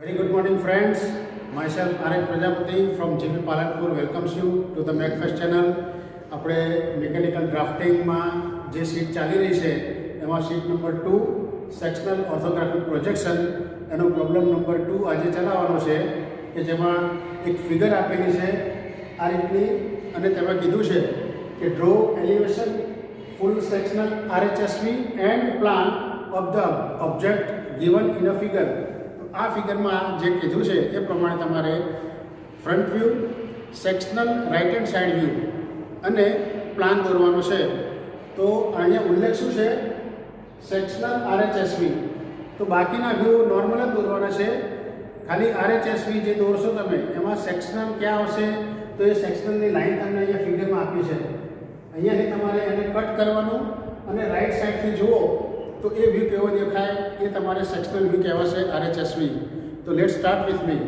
Very good morning, friends. Myself R.N. Prajapati from GP Palanpur welcomes you to the MacFest channel. આપણે mechanical ડ્રાફ્ટિંગમાં જે seat ચાલી રહી છે એમાં seat number 2 sectional orthographic projection એનો problem number 2 આજે ચલાવવાનો છે કે જેમાં એક ફિગર આપેલી છે આ રીતની અને તેમાં કીધું છે કે draw elevation full sectional RHSV and plan of the object given in a figure. આ ફિગરમાં જે કીધું છે એ પ્રમાણે તમારે front view, sectional right hand side view અને પ્લાન દોરવાનો છે. તો અહીંયા ઉલ્લેખ શું છે? Sectional RHSV. તો બાકીના વ્યૂ નોર્મલ જ દોરવાના છે. ખાલી RHSV જે દોરશો તમે એમાં સેક્શનલ ક્યાં આવશે? તો એ સેક્શનલની લાઇન તમને અહીંયા ફિગરમાં આપી છે. અહીંયાથી તમારે એને કટ કરવાનું અને રાઇટ સાઇડથી જુઓ તો એ વ્યૂ કેવો દેખાય એ તમારે સેક્શનલ વ્યૂ કહેવાશે RHSV. તો લેટ્સ સ્ટાર્ટ વિથ મી.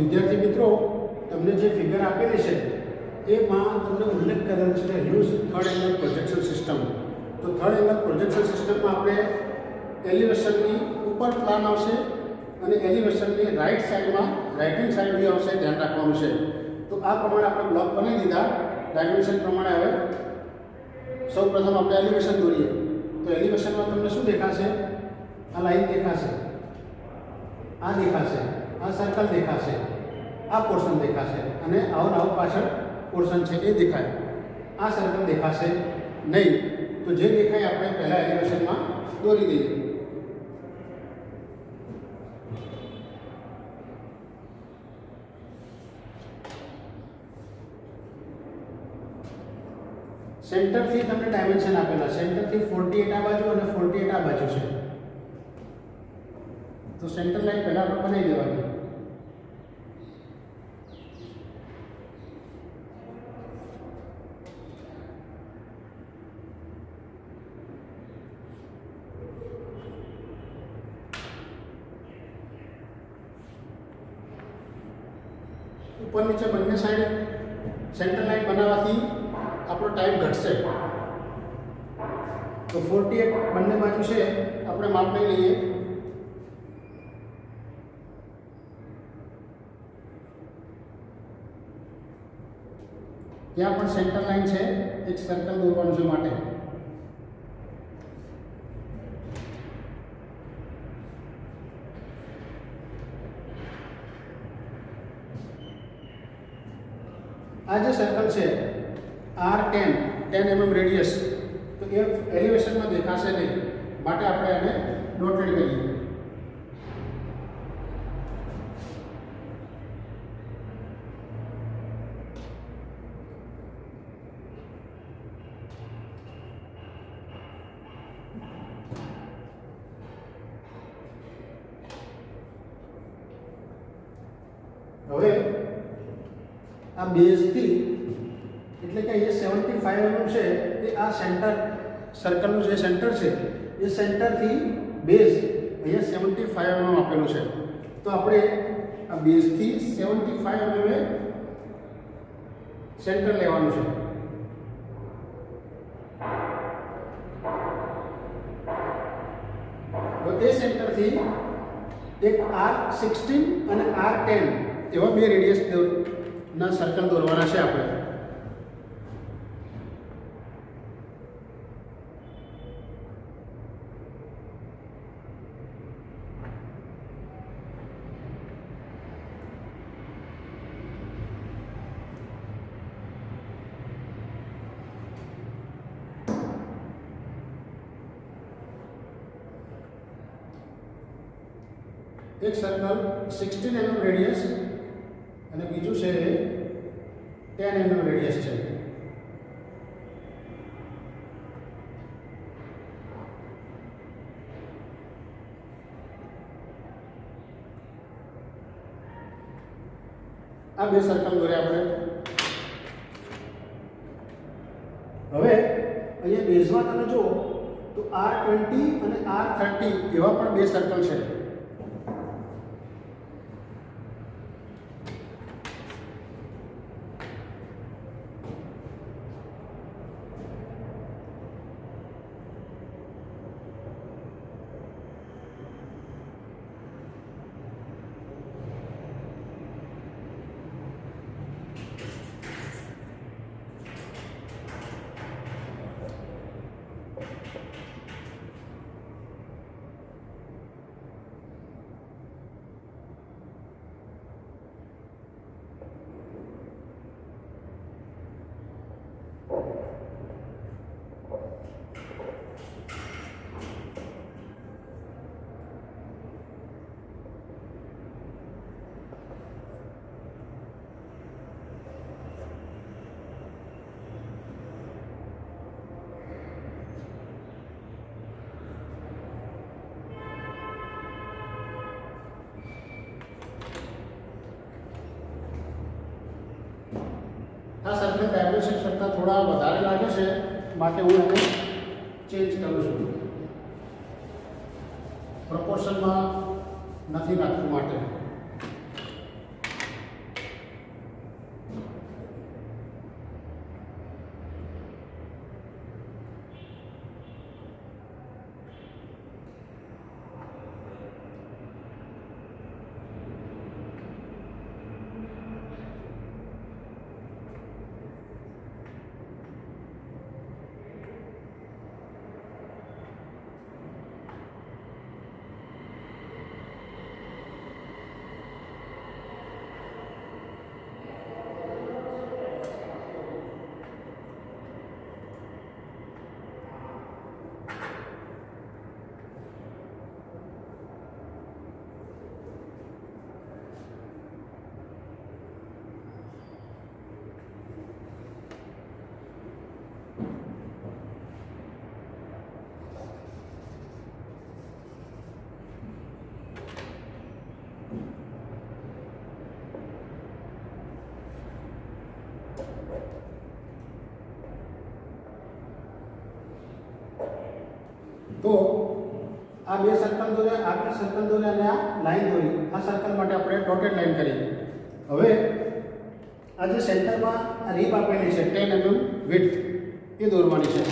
વિદ્યાર્થી મિત્રો, તમને જે ફિગર આપેલી છે એમાં તમને ઉલ્લેખ કરેલ છે use third angle projection system. તો થર્ડ એંગલ પ્રોજેક્શન સિસ્ટમમાં આપણે એલિવેશનની ઉપર પ્લાન આવશે અને એલિવેશનની રાઇટ સાઈડમાં રાઇટ હેન્ડ સાઈડ વ્યૂ આવશે, ધ્યાન રાખવાનું છે. તો આ પ્રમાણે આપણે બ્લોક બનાવી દીધા ડાયમેન્શન પ્રમાણે. હવે સૌ પ્રથમ આપણે એલિવેશન દોરીએ. તો એલિવેશનમાં તમને શું દેખાશે? આ લાઈન દેખાશે, આ દેખાશે, આ સર્કલ દેખાશે, આ પોર્શન દેખાશે અને આવું પાછળ પોર્શન છે એ દેખાય. આ સર્કલ દેખાશે નહીં. તો જે દેખાય આપણે પહેલાં એલિવેશનમાં દોરી દઈએ. સેન્ટરથી તમને ડાયમેન્શન આપેલા, સેન્ટરથી 48 આ બાજુ અને 48 આ બાજુ છે. તો સેન્ટર લાઈન પહેલાં આપણે બનાવી દેવાની. ઉપર નીચે બંને સાઈડ સેન્ટર લાઈન બનાવવાથી આપણો ટાઈમ ઘટશે. તો 48 બંને બાજુ છે આપણે માપ લઈ લઈએ. ત્યાં પણ સેન્ટર લાઈન છે, એક સર્કલ દોરવાનું છે માટે. આ જે સર્કલ છે R10 10 mm રેડિયસ, તો એ એલિવેશનમાં દેખાશે નહીં માટે આપણે એને ડોટેડ કરીએ. હવે આ બેઝથી એટલે કે અહીંયા 75 mm છે એ આ સેન્ટર સર્કલનું જે સેન્ટર છે એ સેન્ટરથી બેઝ અહીંયા 75 mm આપેલું છે. તો આપણે આ બેઝથી 75 mm સેન્ટર લેવાનું છે. તો એ સેન્ટરથી એક R16 અને R10 એવા બે રેડિયસ ના સર્કલ દોરવાના છે આપણે. એક સર્કલ 16 mm રેડિયસ અને બીજું છે 10 mm રેડિયસ છે. આ બે સર્કલ દોર્યા આપણે. હવે અહીંયા બેઝમાં તમે જુઓ તો R20 અને R30 એવા પણ બે સર્કલ છે. આ સર્કલ ડાયમેન્શન કરતાં થોડા વધારે લાગે છે માટે હું એને ચેન્જ કરું છું. પ્રપોર્શનમાં નથી રાખવું માટે. તો આ બે સર્કલ દોર્યા, આ બે સર્કલ દોર્યા અને આ લાઈન દોરી. આ સર્કલ માટે આપણે ડોટેડ લાઈન કરીએ. હવે આ જે સેન્ટરમાં આ રીપ આપેલી છે 10 mm વિડ્થ એ દોરવાની છે.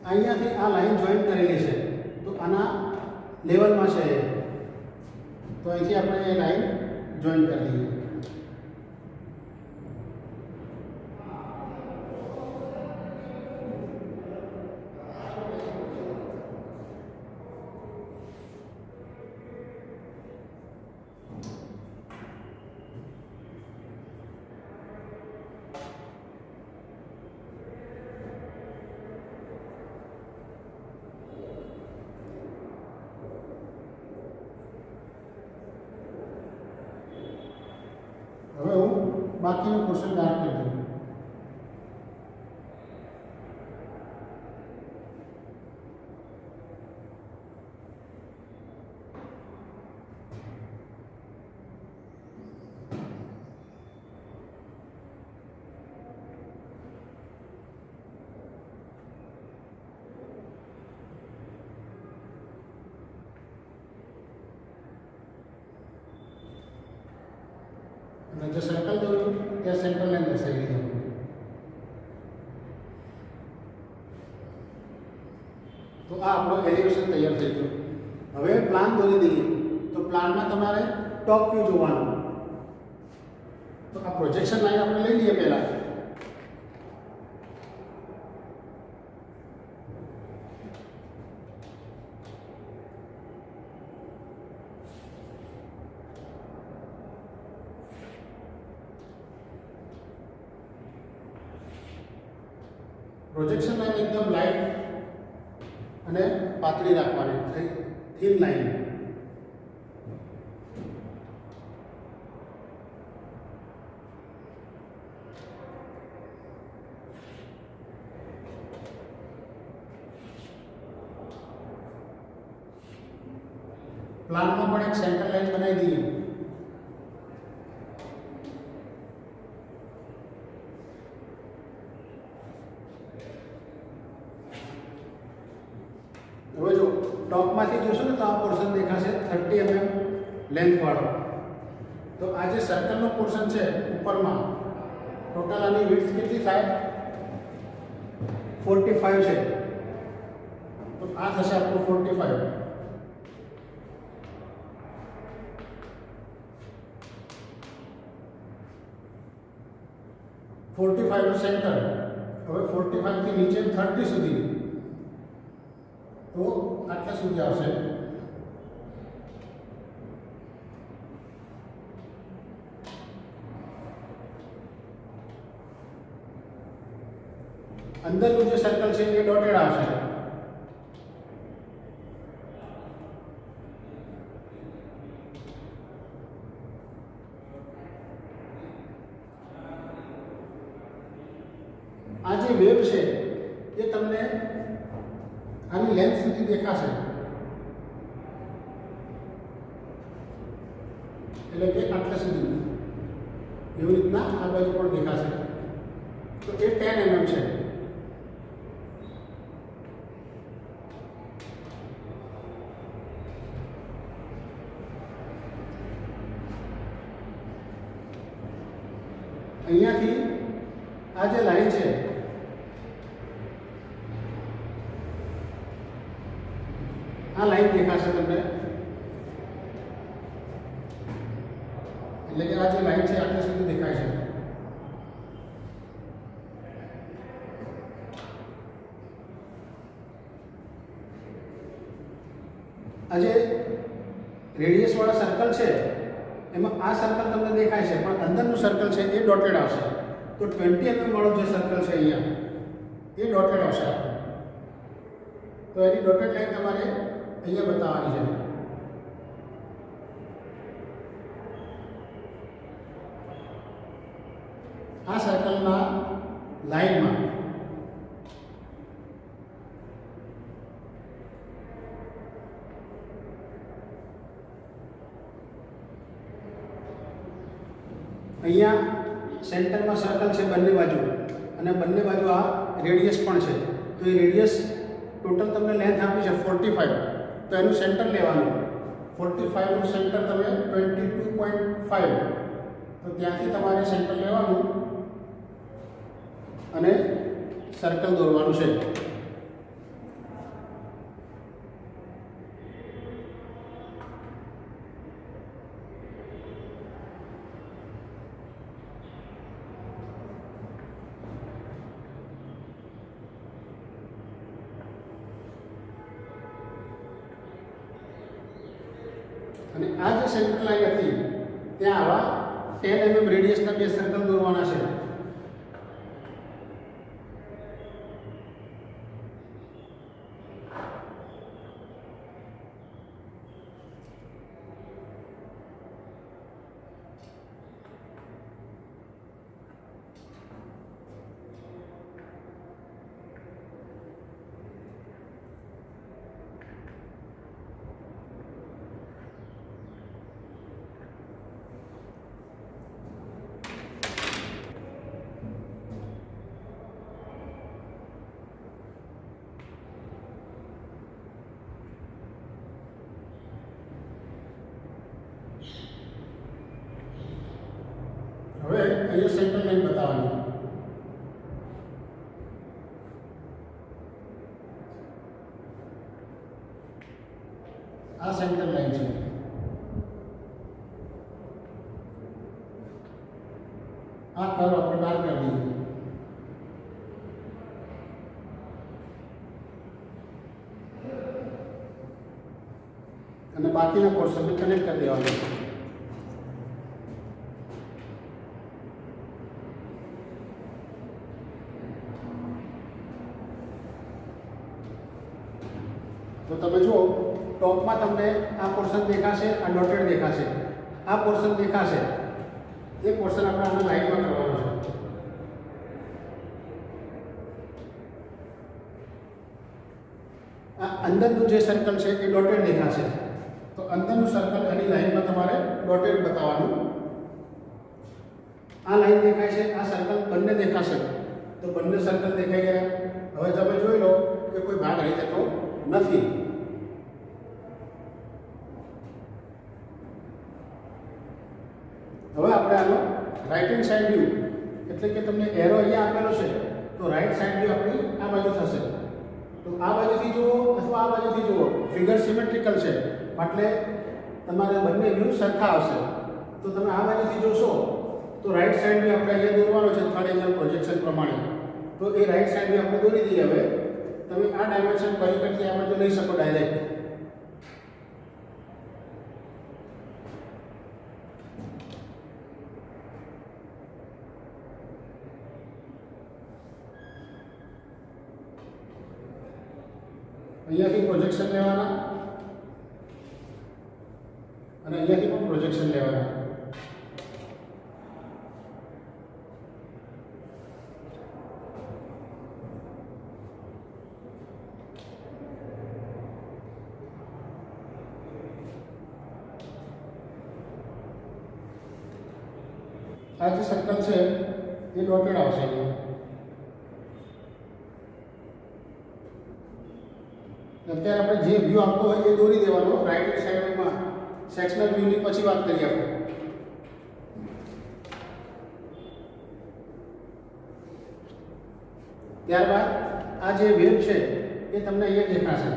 અહીંયાથી આ લાઈન જોઈન કરેલી છે તો આના લેવલમાં છે, તો અહીંથી આપણે એ લાઈન જોઈન કરી દઈએ. હવે હું બાકીનો પોર્શન ડાર્ક કરી દઉં. અને જે સર્કલ દોર્યું ત્યાં સેન્ટર લાઈન દર્શાવી દીધી. તો આ આપણો એલિવેશન તૈયાર થઈ ગયો. હવે પ્લાન દોરી દઈએ. તો પ્લાનમાં તમારે ટોપ વ્યૂ જોવાનું. તો આ પ્રોજેક્શન લાઈન આપણે લઈ લઈએ પહેલાં. પ્રોજેક્શન લાઈન એકદમ લાઇટ અને પાતળી રાખવાની, થીન લાઈન. પ્લાનમાં પણ એક સેન્ટર લાઈન બનાવી દઈએ. હવે જો ટોપમાંથી જોશો ને તો આ પોર્શન દેખાશે 30 mm લેન્થ વાળો. તો આ જે સર્કલનો પોર્શન છે ઉપરમાં, ટોટલ આની વિડ્થ કેટલી થાય? 45 છે. તો આ થશે આપણું 45. નું સેન્ટર. હવે 45 થી નીચે 30 સુધી, તો આટલા સુધી આવશે. અંદરનું જે સર્કલ છે એ ડોટેડ આવશે. આ જે વેવ છે એ તમને આની લેન્થ સુધી દેખાશે, એટલે કે આટલા સુધી. એવી રીતના આ બાજુ પણ દેખાશે. તો એ 10 mm છે. અહીંયાથી આ જે લાઈન છે આ લાઈન દેખાશે તમને, એટલે કે આ જે લાઈન છે આટલા સુધી દેખાય છે. આ જે રેડિયસ વાળા સર્કલ છે એમાં આ સર્કલ તમને દેખાય છે, પણ અંદરનું સર્કલ છે એ ડોટેડ આવશે. તો 20 mm વાળો જે સર્કલ છે અહીંયા એ ડોટેડ આવશે. તો એની ડોટેડ લાઈન તમારે અહીંયા બતાવવાની છે. આ સર્કલના લાઈનમાં અહીંયા સેન્ટરમાં સર્કલ છે બંને બાજુ, અને બંને બાજુ આ રેડિયસ પણ છે. તો એ રેડિયસ ટોટલ તમને લેન્થ આપી છે 45. તો એનું સેન્ટર લેવાનું. 45 નું સેન્ટર તમે 22.5. તો ત્યાંથી તમારે સેન્ટર લેવાનું અને સર્કલ દોરવાનું છે. અને આ જે સેન્ટર લાઈન હતી ત્યાં આવા 10 mm રેડિયસના બે સર્કલ દોરવાના છે. આ સેન્ટર લાઈન છે. આ કર્વ આપણે બહાર કરી દઈએ. અને બાકીના પોર્શનને કનેક્ટ કરી દેવાનું. તો તમે જુઓ ટોપમાં તમને આ પોર્શન દેખાશે, આ ડોટેડ દેખાશે, આ પોર્શન દેખાશે. એ પોર્શન આપણે આના લાઈનમાં કરવાનો છે. આ અંદરનું જે સર્કલ છે એ ડોટેડ દેખાશે. તો અંદરનું સર્કલ એની લાઈનમાં તમારે ડોટેડ બતાવવાનું. આ લાઈન દેખાય છે, આ સર્કલ બંને દેખાશે. તો બંને સર્કલ દેખાઈ ગયા. હવે તમે જોઈ લો કે કોઈ ભાગ રહી જતો નથી. હવે આપણે આનો રાઈટ હેન્ડ સાઈડ વ્યૂ, એટલે કે તમને એરો અહીંયા આપેલો છે, તો રાઈટ સાઈડ વ્યૂ આપણી આ બાજુ થશે. તો આ બાજુથી જુઓ અથવા આ બાજુથી જુઓ, ફિગર સિમેટ્રિકલ છે એટલે તમારે બંને વ્યૂ સરખા આવશે. તો તમે આ બાજુથી જોશો તો રાઈટ સાઈડ વ્યૂ આપણે અહીંયા દોરવાનો છે થર્ડ એંગલ પ્રોજેક્શન પ્રમાણે. તો એ રાઈટ સાઈડ વ્યૂ આપણે દોરી દઈએ. હવે તમે આ ડાયમેન્શન પરિકરથી આ બાજુ લઈ શકો ડાયરેક્ટ. અહીંયાથી પ્રોજેક્શન લેવાના અને અહીંયાથી પણ પ્રોજેક્શન લેવાના. આ જે સર્કલ છે એ ડોટેડ આવશે અહીંયા. અત્યારે આપણે જે વ્યૂ આપતો હોય એ દોરી દેવાનો રાઈટ હેન્ડ સાઈડમાં. સેક્શનલ વ્યૂની પછી વાત કરીએ આપણે. ત્યારબાદ આ જે વેવ છે એ તમને અહીંયા દેખાશે.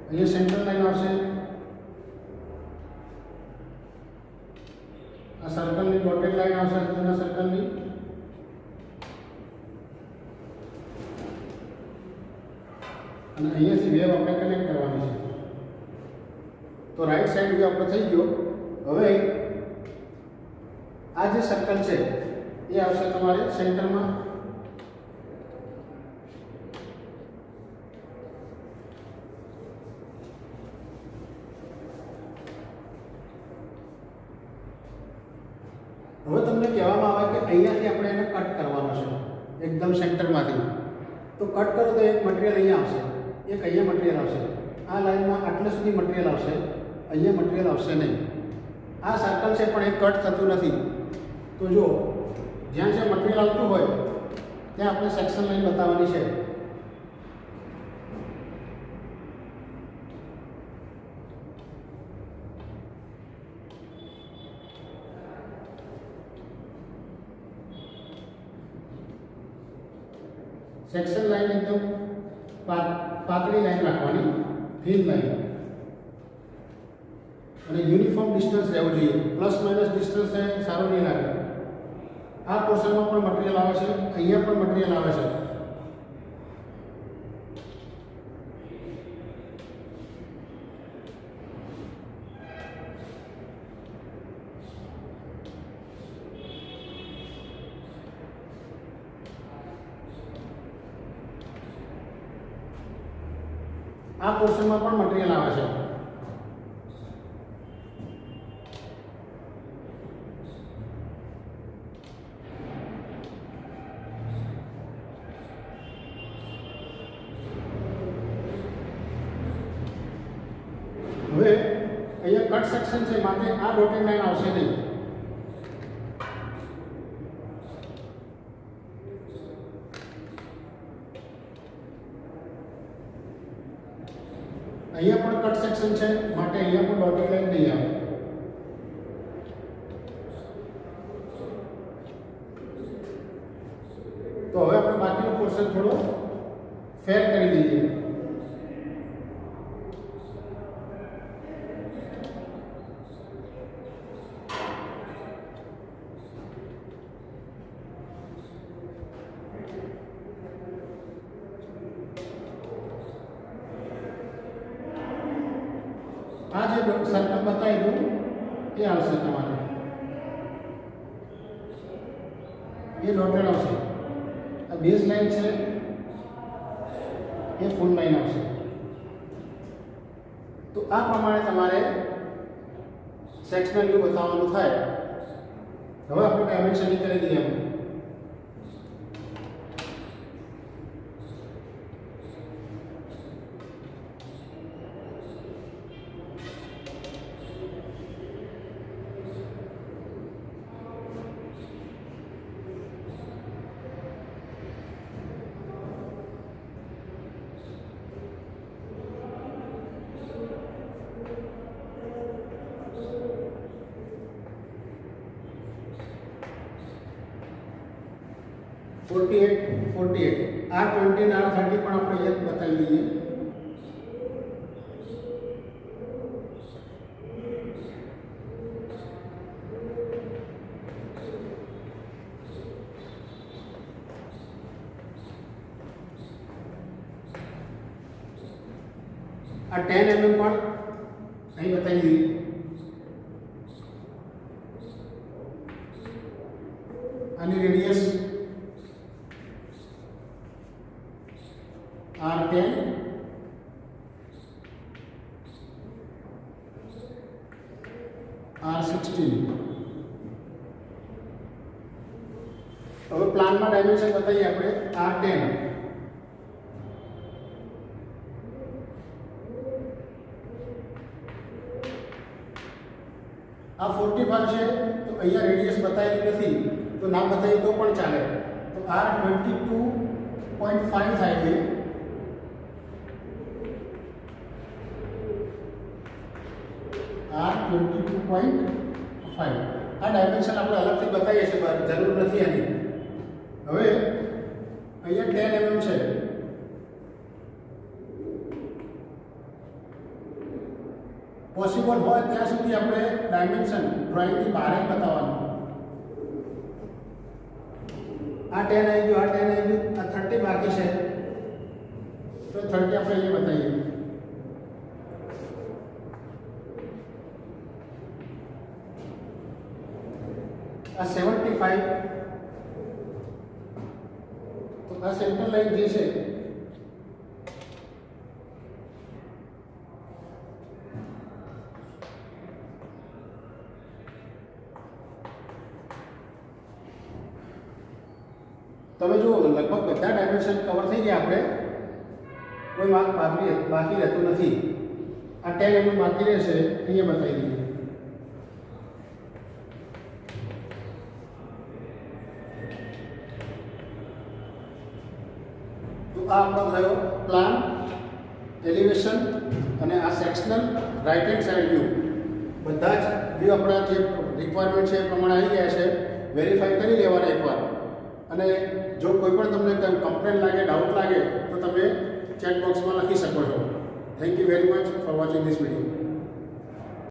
અહીંયા સેન્ટ્રલ લાઈન આવશે. આ સર્કલની ડોટેડ લાઈન આવશે અંદરના સર્કલની. અને અહીંયાથી વેવ આપણે કનેક્ટ કરવાની છે. તો રાઈટ સાઈડ વ્યૂ આપણો થઈ ગયો. હવે આ જે સર્કલ છે એ આવશે તમારે સેન્ટરમાં. હવે તમને કહેવામાં આવે કે અહીંયાથી આપણે એને કટ કરવાનો છે એકદમ સેન્ટરમાંથી. તો કટ કરો તો એક મટીરિયલ અહીંયા આવશે, એક અહીંયા મટીરિયલ આવશે. આ લાઈનમાં આટલા સુધી મટીરિયલ આવશે, અહીંયા મટીરિયલ આવશે નહીં. આ સર્કલ છે પણ એ કટ થતું નથી. તો જો જ્યાં જ્યાં મટીરિયલ આવતું હોય ત્યાં આપણે સેક્શન લાઈન બતાવવાની છે. સેક્શન લાઈન એકદમ પાતળી લાઈન રાખવાની, થીન લાઈન. અને યુનિફોર્મ ડિસ્ટન્સ રહેવું જોઈએ. પ્લસ માઇનસ ડિસ્ટન્સ સારું નહીં લાગે. આ પોર્શનમાં પણ મટીરિયલ આવે છે, અહીંયા પણ મટીરિયલ આવે છે. આ પોર્શનમાં પણ મટીરિયલ આવે છે. હવે અહીંયા કટ સેક્શન છે માટે આ ડોટેડ લાઈન આવશે નહીં. અહીંયા પણ કટ સેક્શન છે માટે અહીંયા પણ ડોટેડ લાઈન નહીં આવે. તો હવે આપણે બાકીનો પોર્શન થોડો ફેર કરી દઈએ. આ જે સર્કલ બતાવી દઉં એ આવશે તમારે, એ ડોટેડ આવશે. આ બેઝ લાઈન છે એ ફૂલ લાઈન આવશે. તો આ પ્રમાણે તમારે સેક્શનલ વ્યૂ બતાવવાનું થાય. હવે આપણે ડાયમેન્શનિંગ કરી દઈએ. આપણે R20 અને R30 પણ આપણે એક બતાવી દઈએ. આ 10 mm પણ અહીં બતાવી દઈએ. આની રેડિયસ R10, R16. હવે પ્લાનમાં ડાયમેન્શન બતાવીએ આપણે. R10 આ 45 છે, તો અહીંયા રેડિયસ બતાવેલી નથી, તો ના બતાવીએ તો પણ ચાલે. તો R22.5 થાય છે. R22.5 આ ડાયમેન્શન આપણે અલગથી બતાવીએ છીએ, જરૂર નથી એની. હવે અહીંયા 10 mm છે, પોસિબલ હોય ત્યાં સુધી આપણે ડાયમેન્શન ડ્રોઈંગની બહાર બતાવવાનું. આ 10 આવી ગયું, આ 10 આવી ગયું, આ 30 બાકી છે, તો 30 આપણે અહીંયા બતાવીએ. આ 75, તો આ સેન્ટર લાઈન જે છે તમે જુઓ, લગભગ બધા ડાયમેન્શન કવર થઈ ગયા. આપણે કોઈ માર્ક બાકી રહેતું નથી. આ 10 mm બાકી રહેશે, અહીંયા બતાવી દઈએ. તો આ આપણો થયો પ્લાન, એલિવેશન અને આ sectional right hand side view. બધા જ વ્યૂ આપણા જે રિક્વાયરમેન્ટ છે એ પ્રમાણે આવી ગયા છે. વેરીફાઈ કરી લેવાના એકવાર. અને જો કોઈ પણ તમને કમ્પ્લેન લાગે, ડાઉટ લાગે, તો તમે ચેટ બોક્સમાં લખી શકો છો. Thank you very much for watching this video.